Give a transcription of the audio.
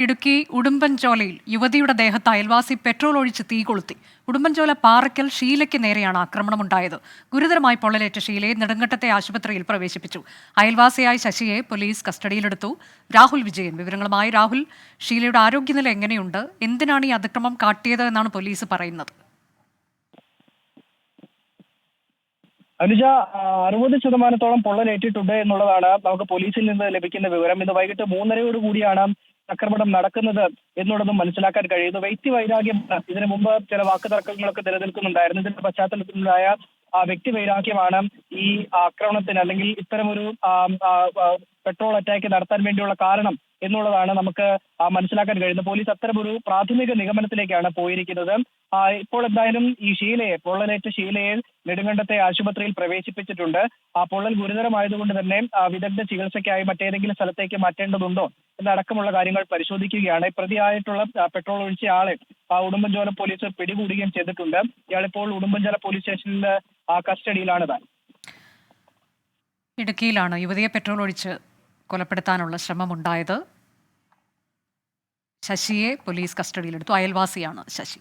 ഇടുക്കി ഉടുമ്പൻചോലയിൽ യുവതിയുടെ ദേഹത്ത് അയൽവാസി പെട്രോൾ ഒഴിച്ച് തീ കൊളുത്തി. ഉടുമ്പൻചോല പാറയ്ക്കൽ ഷീലയ്ക്ക് നേരെയാണ് ആക്രമണമുണ്ടായത്. ഗുരുതരമായി പൊള്ളലേറ്റ ഷീലയെ നെടുങ്കണ്ടത്തെ ആശുപത്രിയിൽ പ്രവേശിപ്പിച്ചു. അയൽവാസിയായ ശശിയെ പോലീസ് കസ്റ്റഡിയിലെടുത്തു. രാഹുൽ വിജയൻ വിവരങ്ങളുമായി. രാഹുൽ, ഷീലയുടെ ആരോഗ്യനില എങ്ങനെയുണ്ട്? എന്തിനാണ് ഈ അതിക്രമം കാട്ടിയത് എന്നാണ് പോലീസ് പറയുന്നത്? അനുജ, 60% പൊള്ളലേറ്റിട്ടുണ്ട് എന്നുള്ളതാണ് നമുക്ക് പോലീസിൽ നിന്ന് ലഭിക്കുന്ന വിവരം. ഇന്ന് വൈകിട്ട് 3:30 കൂടിയാണ് ആക്രമണം നടക്കുന്നത് എന്നുള്ളതും മനസ്സിലാക്കാൻ കഴിയുന്നു. വ്യക്തി വൈരാഗ്യമാണ്. ഇതിനു മുമ്പ് ചില വാക്കുതർക്കങ്ങളൊക്കെ നിലനിൽക്കുന്നുണ്ടായിരുന്നു. ഇതിന്റെ പശ്ചാത്തലത്തിലുണ്ടായ വ്യക്തി വൈരാഗ്യമാണ് ഈ ആക്രമണത്തിന് അല്ലെങ്കിൽ ഇത്തരമൊരു പെട്രോൾ അറ്റാക്ക് നടത്താൻ വേണ്ടിയുള്ള കാരണം എന്നുള്ളതാണ് നമുക്ക് മനസ്സിലാക്കാൻ കഴിയുന്നത്. പോലീസ് അത്തരമൊരു പ്രാഥമിക നിഗമനത്തിലേക്കാണ് പോയിരിക്കുന്നത്. ഇപ്പോൾ എന്തായാലും ഈ പൊള്ളലേറ്റ ഷീലയെ നെടുങ്കണ്ടത്തെ ആശുപത്രിയിൽ പ്രവേശിപ്പിച്ചിട്ടുണ്ട്. പൊള്ളൽ ഗുരുതരമായതുകൊണ്ട് തന്നെ വിദഗ്ധ ചികിത്സയ്ക്കായി മറ്റേതെങ്കിലും സ്ഥലത്തേക്ക് മാറ്റേണ്ടതുണ്ടോ എന്നടക്കമുള്ള കാര്യങ്ങൾ പരിശോധിക്കുകയാണ്. പ്രതിയായിട്ടുള്ള പെട്രോൾ ഒഴിച്ച ആളെ ഉടുമ്പൻചോല പോലീസ് പിടികൂടുകയും ചെയ്തിട്ടുണ്ട്. ഇയാളിപ്പോൾ ഉടുമ്പൻചോല പോലീസ് സ്റ്റേഷനിൽ കസ്റ്റഡിയിലാണ് താൻ. ഇടുക്കിയിലാണ് യുവതിയെ പെട്രോൾ ഒഴിച്ച് കൊലപ്പെടുത്താനുള്ള ശ്രമമുണ്ടായത്. ശശിയെ പോലീസ് കസ്റ്റഡിയിലെടുത്തു. അയൽവാസിയാണ് ശശി.